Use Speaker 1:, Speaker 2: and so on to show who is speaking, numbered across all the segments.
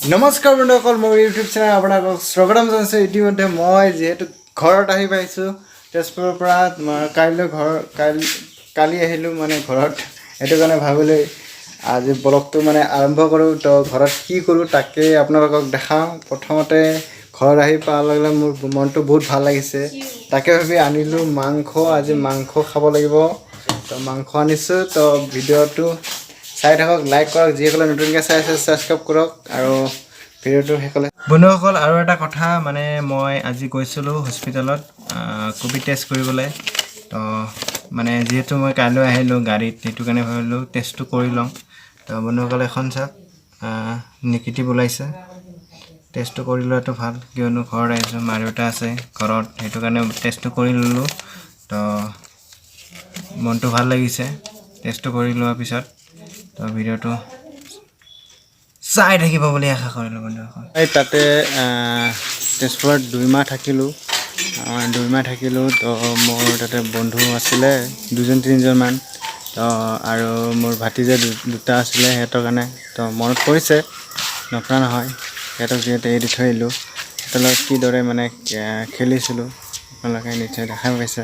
Speaker 1: নমস্কাৰ বন্ধুসকল, মোৰ ইউটিউব চেনেল আপোনালোকক স্বাগতম জনাইছোঁ। ইতিমধ্যে মই যিহেতু ঘৰত আহি পাইছোঁ তেজপুৰৰ পৰা, তোমাৰ কালি আহিলোঁ মানে ঘৰত। সেইটো কাৰণে ভাবিলোঁ আজি ব্লগটো মানে আৰম্ভ কৰোঁ। তো ঘৰত কি কৰোঁ তাকেই আপোনালোকক দেখাওঁ। প্ৰথমতে ঘৰত আহি পোৱাৰ লগে লগে মোৰ মনটো বহুত ভাল লাগিছে। তাকে ভাবি আনিলোঁ মাংস। আজি মাংস খাব লাগিব, তো মাংস আনিছোঁ। তো ভিডিঅ'টো চাই থাকক, লাইক কৰক, যিসকলে নতুনকৈ চাই আছে ছাবস্ক্ৰাইব কৰক আৰু ভিডিঅ'টো শেষলৈ। বন্ধুসকল, আৰু এটা কথা, মানে মই আজি গৈছিলোঁ হস্পিটেলত ক'ভিড টেষ্ট কৰিবলৈ। তো মানে যিহেতু মই কাইলৈ আহিলোঁ গাড়ীত, সেইটো কাৰণে ভাবিলোঁ টেষ্টটো কৰি লওঁ। তো বন্ধুসকল এখন চাওক, নিগেটিভ ওলাইছে। টেষ্টটো কৰি লোৱাটো ভাল, কিয়নো ঘৰত আহিছোঁ, মা দেউতা আছে ঘৰত, সেইটো কাৰণে টেষ্টটো কৰি ল'লোঁ। তো মনটো ভাল লাগিছে টেষ্টটো কৰি লোৱাৰ পিছত। তো ভিডিঅ'টো চাই থাকিব বুলি আশা কৰিলোঁ বন্ধুসকল। এই তাতে তেজপুৰত 2 মাহ থাকিলোঁ। তো মোৰ তাতে বন্ধু আছিলে 2-3জনমান। তো আৰু মোৰ ভাতিজা দুটা আছিলে, সিহঁতৰ কাৰণে তো মনত পৰিছে, নপৰা নহয়। সিহঁতক যিহেতু এৰি থৈ আহিলোঁ, সিহঁতৰ লগত কিদৰে মানে খেলিছিলোঁ আপোনালোকে নিশ্চয় দেখা পাইছে।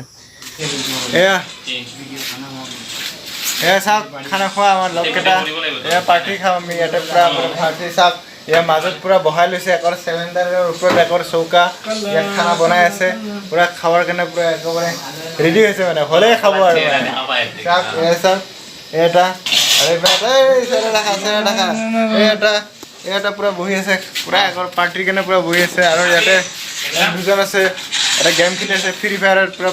Speaker 1: এয়া চাওক, খানা খোৱা আমাৰ লগকেইটা, এয়া পাৰ্টি খাওঁ আমি ইয়াতে। পূৰা পাৰ্টি চাওক, ইয়াৰ মাজত পূৰা বহাই লৈছে, একৰ চিলিণ্ডাৰৰ ওপৰত একৰ চৌকা, ইয়াত খানা বনাই আছে। পূৰা খাবৰ কাৰণে পূৰা একেবাৰে ৰেডি হৈছে, মানে হ'লেই খাব আৰু চাওক। চাওক এটা আৰু এটা পূৰা বহি আছে, পূৰা একৰ পাৰ্টিৰ কাৰণে পূৰা বহি আছে। আৰু ইয়াতে 2জন আছে, এটা গেম খেলি আছে ফ্ৰী ফায়াৰত। পূৰা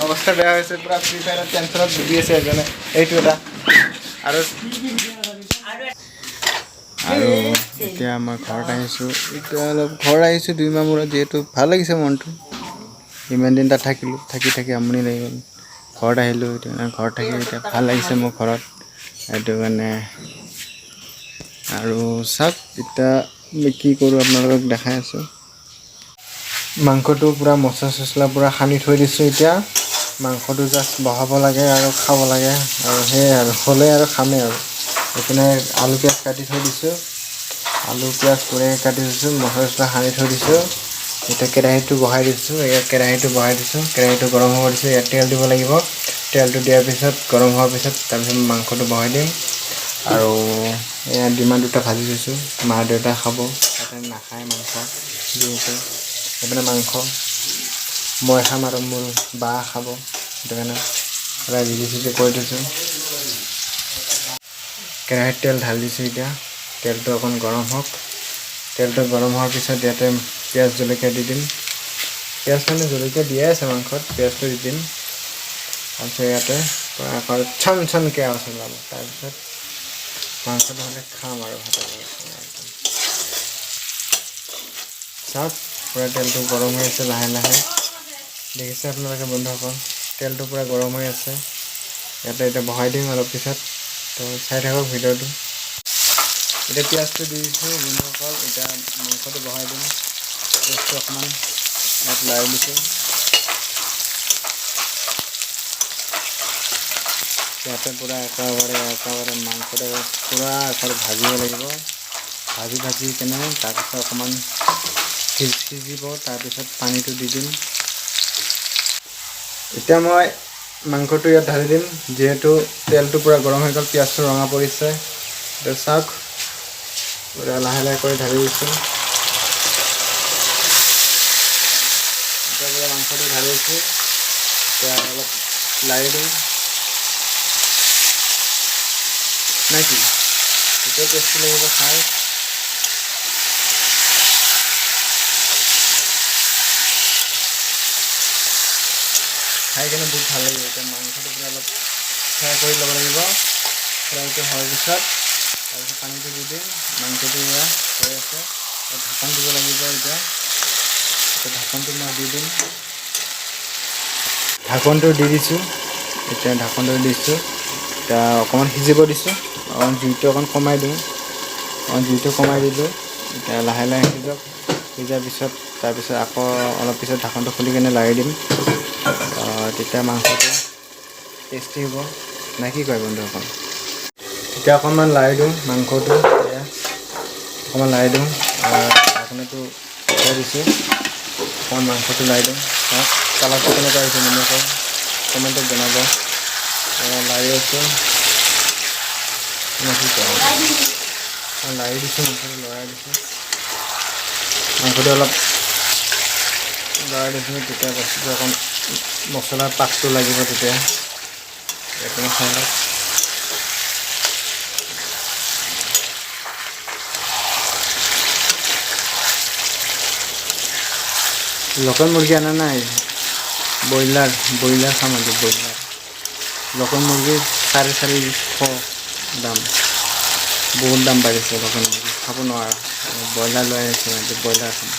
Speaker 1: অৱস্থা বেয়া হৈছে, পূৰা ফ্ৰী ফায়াৰত টেনশ্যনত ডুবি আছে এজনে। এইটো এটা আৰু এতিয়া মই ঘৰত আহিছোঁ। এতিয়া অলপ ঘৰত আহিছোঁ 2 মাহ মূৰত, যিহেতু ভাল লাগিছে মনটো। ইমান দিন তাত থাকিলোঁ, থাকি আমনি লাগি গ'ল। ঘৰত আহিলোঁ, সেইটো কাৰণে ঘৰত থাকি এতিয়া ভাল লাগিছে মোৰ ঘৰত, সেইটো কাৰণে। আৰু চাওক এতিয়া মই কি কৰোঁ আপোনালোকক দেখাই আছোঁ। মাংসটো পূৰা মচলা চচলা পূৰা সানি থৈ দিছোঁ। এতিয়া মাংসটো জাষ্ট বহাব লাগে আৰু খাব লাগে, আৰু সেয়াই আৰু হ'লে আৰু খামেই আৰু। এইপিনে আলু পিঁয়াজ কাটি থৈ দিছোঁ, আলু পিঁয়াজ পূৰা কাটি থৈছোঁ, মচলা চচলা সানি থৈ দিছোঁ। এতিয়া কেৰাহীটো বহাই দিছোঁ, কেৰাহীটো গৰম হ'ব দিছোঁ। ইয়াত তেল দিব লাগিব। তেলটো দিয়াৰ পিছত গৰম হোৱাৰ পিছত তাৰপিছত মাংসটো বহাই দিম। আৰু এয়া ডিমা 2টা ভাজি থৈছোঁ, মা দেউতা খাব, তাতে নাখায় মাংস যিহেতু। সেইপিনে মাংস মই খাম আৰু মোৰ বা খাব, সেইটো কাৰণে পূৰা ৰেডি চেডি কৰি থৈছোঁ। কেৰাহীত তেল ঢালি দিছোঁ। এতিয়া তেলটো অকণ গৰম হওক। তেলটো গৰম হোৱাৰ পিছত ইয়াতে পিঁয়াজ জলকীয়া দি দিম। পিঁয়াজ মানে জলকীয়া দিয়াই আছে মাংসত, পিঁয়াজটো দি দিম। তাৰপিছত ইয়াতে আকৌ চনকৈ আৱাজ ওলাব, তাৰপিছত মাংসটো হ'লে খাম আৰু ভাতৰ লগত। চাওক পূৰা তেলটো গৰম হৈ আছে, লাহে লাহে দেখিছে আপোনালোকে বন্ধুসকল, তেলটো পূৰা গৰম হৈ আছে। ইয়াতে এতিয়া বহাই দিম অলপ পিছত, তো চাই থাকক ভিডিঅ'টো। এতিয়া পিঁয়াজটো দি দিছোঁ বন্ধুসকল, এতিয়া মাংসটো বহাই দিম। পিঁয়াজটো অকণমান ইয়াত লাৰি দিছোঁ। ইয়াতে পূৰা একেবাৰে মাংসটো পূৰা ভাজিব লাগিব। ভাজি কেনে তাৰপিছত অকণমান সিজিব, তাৰপিছত পানীটো দি দিম। এতিয়া মই মাংসটো ইয়াত ঢালি দিম, যিহেতু তেলটো পূৰা গৰম হৈ গ'ল, পিঁয়াজটো ৰঙা পৰিছে। এতিয়া চাওক পূৰা লাহে লাহে কৰি ঢালি দিছোঁ। এতিয়া পূৰা মাংসটো ঢালি দিছোঁ। এতিয়া অলপ লাৰি দিম নে কি, তেতিয়া টেষ্টি লাগিব খাই। কিনে বহুত ভাল লাগিব। এতিয়া মাংসটো পূৰা অলপ ফ্ৰাই কৰি ল'ব লাগিব। ফ্ৰাইটো হোৱাৰ পিছত তাৰপিছত পানীটো দি দিম। মাংসটো এয়া হৈ আছে, ঢাকন দিব লাগিব। এতিয়া ঢাকনটো মই দি দিম। ঢাকনটো দি দিছোঁ। এতিয়া অকণমান সিজিব দিছোঁ। জুইটো অকণ কমাই দিওঁ। জুইটো কমাই দিলোঁ। এতিয়া লাহে লাহে সিজক। সিজাৰ পিছত তাৰপিছত আকৌ অলপ পিছত ঢাকনটো খুলি কিনে লাৰি দিম। তেতিয়া মাংসটো টেষ্টি হ'ব, নে কি কয় বন্ধুসকল? তেতিয়া অকণমান লাৰি দিওঁ মাংসটো। অকণমান লাৰি দিওঁ ঢাকনিটো উঠাই দিছোঁ অকণমান মাংসটো লাৰি দিওঁ কালাৰটো কেনেকুৱা হৈছে ধুনীয়াকৈ কমেণ্টত জনাব লাৰি আছোঁ লাৰি দিছোঁ মাংসটো লৰাই দিছোঁ মাংসটো অলপ লৰাই দিছোঁ তেতিয়া বস্তুটো অকণ মছলাৰ পাকটো লাগিব তেতিয়া এইটো খাই লওক লোকেল মুৰ্গী অনা নাই ব্ৰইলাৰ খাম আজি ব্ৰইলাৰ লোকেল মুৰ্গীৰ 450 দাম বহুত দাম বাঢ়িছে লোকেল মুৰ্গী খাব নোৱাৰা ব্ৰইলাৰ লৈ আহিছোঁ আজি ব্ৰইলাৰ খাম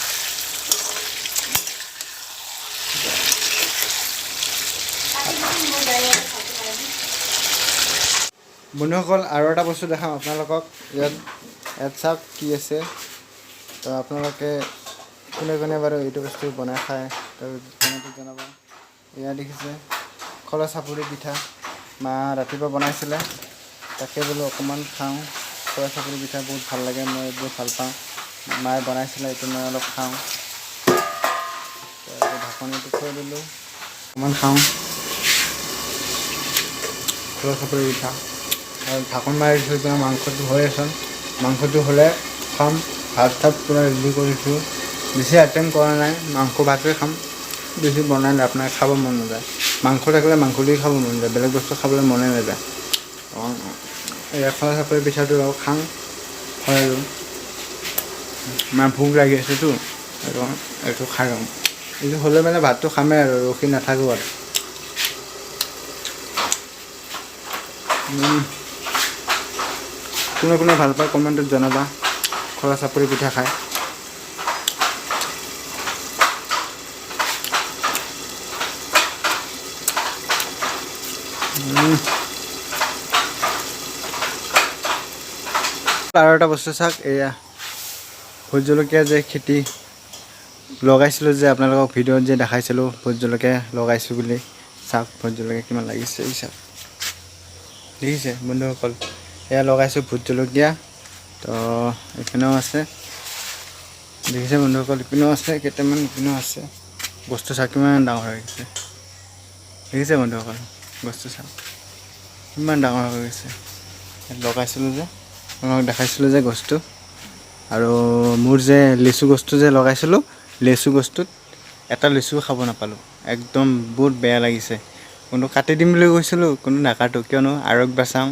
Speaker 1: বন্ধুসকল আৰু এটা বস্তু দেখাম আপোনালোকক ইয়াত চাওক কি আছে তো আপোনালোকে কোনে বাৰু এইটো বস্তু বনাই খায় তো কমেণ্টত জনাব এয়া দেখিছে খোলা চাপৰি পিঠা মা ৰাতিপুৱা বনাইছিলে তাকে বোলো অকণমান খাওঁ খোলা চাপৰি পিঠা বহুত ভাল লাগে মই এইবোৰ ভাল পাওঁ মায়ে বনাইছিলে এইটো মই অলপ খাওঁ ঢাকনিটো থৈ দিলোঁ অকণমান খাওঁ খোলা চাপৰি পিঠা আৰু ঢাকন মাৰি থৈ পিনে মাংসটো হৈ আছে মাংসটো হ'লে খাম ভাত পূৰা ৰেডি কৰিছোঁ বেছি আইটেম কৰা নাই মাংস ভাতে খাম বেছি বনালে আপোনাৰ খাব মন নাযায় মাংস থাকিলে মাংস দি খাব মন যায় বেলেগ বস্তু খাবলৈ মনে নাযায় এয়া খোলা চাপৰি পিঠাটো আৰু খাওঁ হয় আৰু আমাৰ ভোক লাগি আছেতো এইটো খাই লওঁ এইটো হ'লে মানে ভাতটো খামেই আৰু ৰখি নাথাকোঁ আৰু কোনে ভাল পায় কমেণ্টত জনাবা খোলা চাপৰি পিঠা খাই আৰু এটা বস্তু চাওক এয়া ভোট জলকীয়া যে খেতি লগাইছিলোঁ যে আপোনালোকক ভিডিঅ'ত যে দেখাইছিলোঁ ভোট জলকীয়া লগাইছোঁ বুলি চাওক ভোট জলকীয়া কিমান লাগিছে এই চাওক দেখিছে বন্ধুসকল এয়া লগাইছোঁ ভোট জলকীয়া তো এইপিনেও আছে দেখিছে বন্ধুসকল ইপিনেও আছে কেইটামান ইপিনেও আছে বস্তু চাওক কিমান ডাঙৰ হৈ গৈছে দেখিছে বন্ধুসকল বস্তু চাওক কিমান ডাঙৰ হৈ গৈছে লগাইছিলোঁ যে আপোনালোকক দেখাইছিলোঁ যে গছটো আৰু মোৰ যে লেচু গছটো যে লগাইছিলোঁ লেচু গছটোত এটা লেচুও খাব নাপালোঁ একদম বহুত বেয়া লাগিছে কোনো কাটি দিম বুলি কৈছিলোঁ কোনো নাকাটো কিয়নো আৰু একবাৰ চাওঁ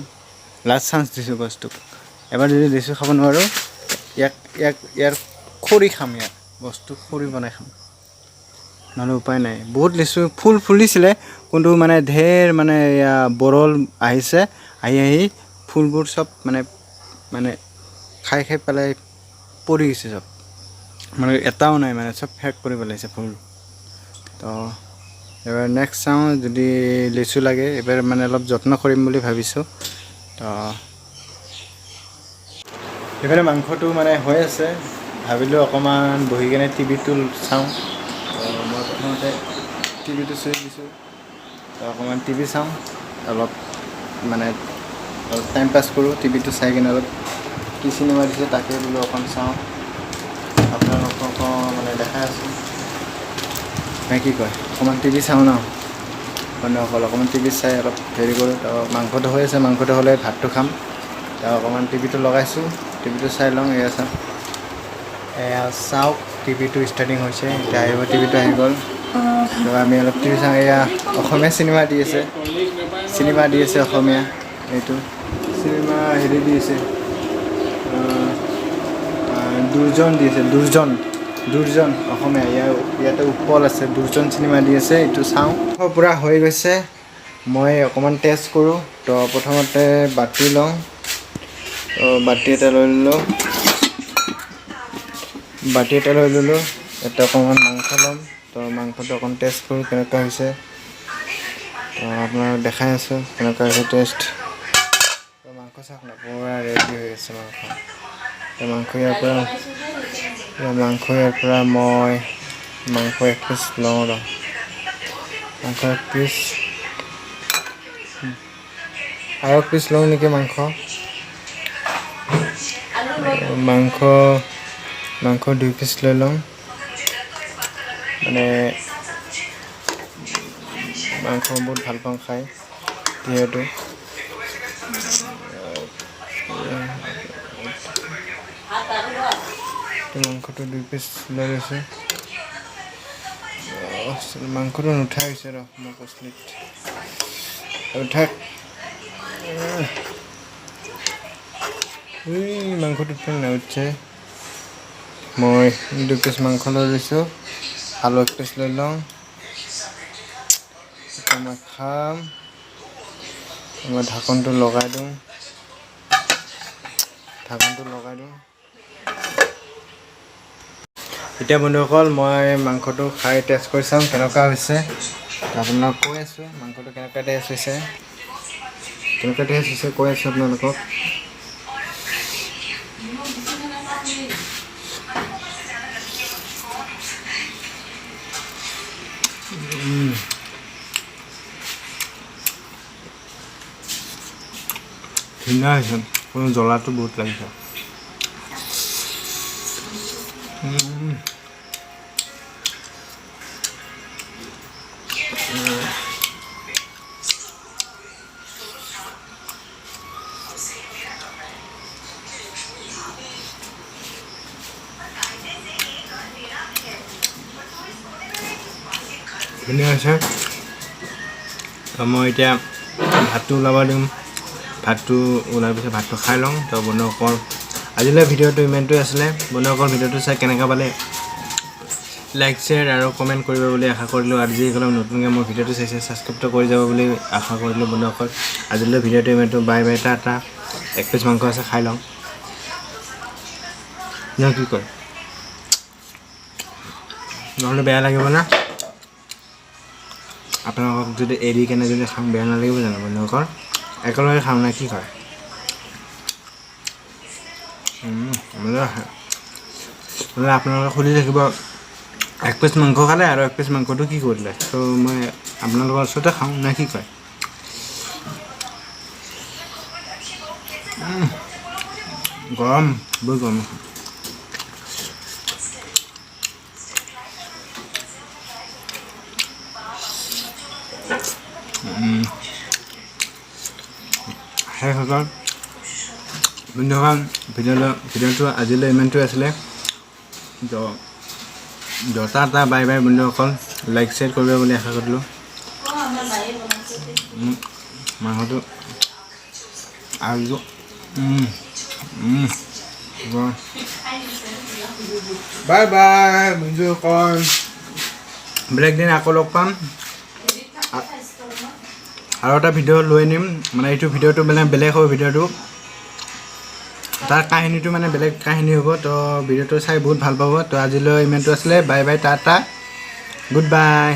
Speaker 1: লাষ্ট চান্স দিছোঁ গছটোক এবাৰ যদি লেচু খাব নোৱাৰোঁ ইয়াৰ খৰি খাম ইয়াৰ বস্তু খৰি বনাই খাম নহ'লে উপায় নাই বহুত লেচু ফুল ফুলিছিলে কিন্তু মানে ঢেৰ মানে এয়া বৰল আহিছে আহি ফুলবোৰ চব মানে খাই পেলাই পৰি গৈছে চব মানে এটাও নাই মানে চব শেষ কৰি পেলাইছে ফুল তো এবাৰ নেক্সট চাওঁ যদি লেচু লাগে এবাৰ মানে অলপ যত্ন কৰিম বুলি ভাবিছোঁ তো এইফালে মাংসটো মানে হৈ আছে ভাবিলোঁ অকণমান বহি কিনে টিভিটো চাওঁ মই প্ৰথমতে টিভিটো চুই দিছোঁ তো অকণমান টিভি চাওঁ অলপ মানে অলপ টাইম পাছ কৰোঁ টিভিটো চাই কিনে অলপ কি চিনেমা দিছে তাকে বোলো অকণ চাওঁ আপোনালোকক মানে দেখাই আছোঁ নাই কি কয় অকণমান টিভি চাওঁ ন বন্ধুসকল অকণমান টিভি চাই অলপ হেৰি কৰোঁ তো মাংসটো হৈ আছে মাংসটো হ'লে ভাতটো খাম তো অকণমান টিভিটো লগাইছোঁ টিভিটো চাই লওঁ এয়া চাওক টিভিটো ষ্টাৰ্টিং হৈছে এতিয়া আহিব টিভিটো আহি গ'ল তো আমি অলপ টিভি চাওঁ এয়া অসমীয়া চিনেমা দি আছে অসমীয়া এইটো চিনেমা হেৰি দি আছে দুৰ্জন অসমীয়া ইয়াতে উৎপল আছে দুৰ্জন চিনেমা দি আছে এইটো চাওঁ পূৰা হৈ গৈছে মই অকণমান টেষ্ট কৰোঁ তো প্ৰথমতে বাতি লওঁ তো বাতি এটা লৈ ল'লোঁ ইয়াতে অকণমান মাংস ল'ম তো মাংসটো অকণ টেষ্ট কৰোঁ কেনেকুৱা হৈছে তো আপোনাক দেখাই আছোঁ কেনেকুৱা হৈছে টেষ্ট তো মাংস চাওক না পূৰা ৰেডি হৈ আছে তো মাংস ইয়াৰ পৰা মই মাংস এক পিচ লওঁ মাংস এক পিচ আৰু এক পিচ লওঁ নেকি মাংস মাংস 2 পিচ লৈ লওঁ মানে মাংস বহুত ভাল পাওঁ খাই যিহেতু মাংসটো 2 পিচ লৈ লৈছোঁ মাংসটো নুঠাই হৈছে ৰ মই কচলিত উঠাক মাংসটো নুঠছে মই 2 পিচ মাংস লৈ লৈছোঁ আলু 1 পিচ লৈ লওঁ মই খাম মই ঢাকনটো লগাই দিওঁ এতিয়া বন্ধুসকল মই মাংসটো খাই টেষ্ট কৰি চাম কেনেকুৱা হৈছে আপোনালোকক কৈ আছোঁ মাংসটো কেনেকুৱা টেষ্ট হৈছে কৈ আছোঁ আপোনালোকক ধুনীয়া হৈছে কোনো জ্বলাটো বহুত লাগিছে ধুনীয়া হৈছে মই এতিয়া ভাতটো ওলাব দিম ভাতটো ওলাৰ পিছত ভাতটো খাই লওঁ তো বন্ধুসকল আজিলৈ ভিডিঅ'টো ইমানটোৱে আছিলে বন্ধুসকল ভিডিঅ'টো চাই কেনেকুৱা পালে লাইক শ্বেয়াৰ আৰু কমেণ্ট কৰিব বুলি আশা কৰিলোঁ আৰু যিসকলে নতুনকৈ মোৰ ভিডিঅ'টো চাইছে ছাবস্ক্ৰাইবটো কৰি যাব বুলি আশা কৰিলোঁ বন্ধুসকল আজিলৈ ভিডিঅ'টো ইমানটো বাই বাই টাটা 1 পিচ মাংস আছে খাই লওঁ কি কয় নহ'লে বেয়া লাগিব না আপোনালোকক যদি এৰি কেনে যদি খাওঁ বেয়া নালাগিব জানো বন্ধুসকল একেলগে খাওঁ না কি কয় আপোনালোকে সুধি থাকিব 1 পিচ মাংস খালে আৰু 1 পিচ মাংসটো কি কৰিলে তো মই আপোনালোকৰ ওচৰতে খাওঁ না কি কয় গৰম বহুত গৰম শেষ হৈ গ'ল বন্ধুসকল ভিডিঅ'টো আজিলৈ ইমানটোৱে আছিলে টাটা বাই বাই বন্ধুসকল লাইক শ্বেয়াৰ কৰিব বুলি আশা কৰিলোঁ মাংসটো আৰু বাই বাই বন্ধুসকল বেলেগ দিন আকৌ লগ পাম আৰু এটা ভিডিঅ' লৈ আনিম মানে এইটো ভিডিঅ'টো মানে বেলেগ হ'ব ভিডিঅ'টো তাৰ কাহিনীটো মানে বেলেগ কাহিনী হ'ব তো ভিডিঅ'টো চাই বহুত ভাল পাব তো আজিলৈ ইমানটো আছিলে bye bye Tata good bye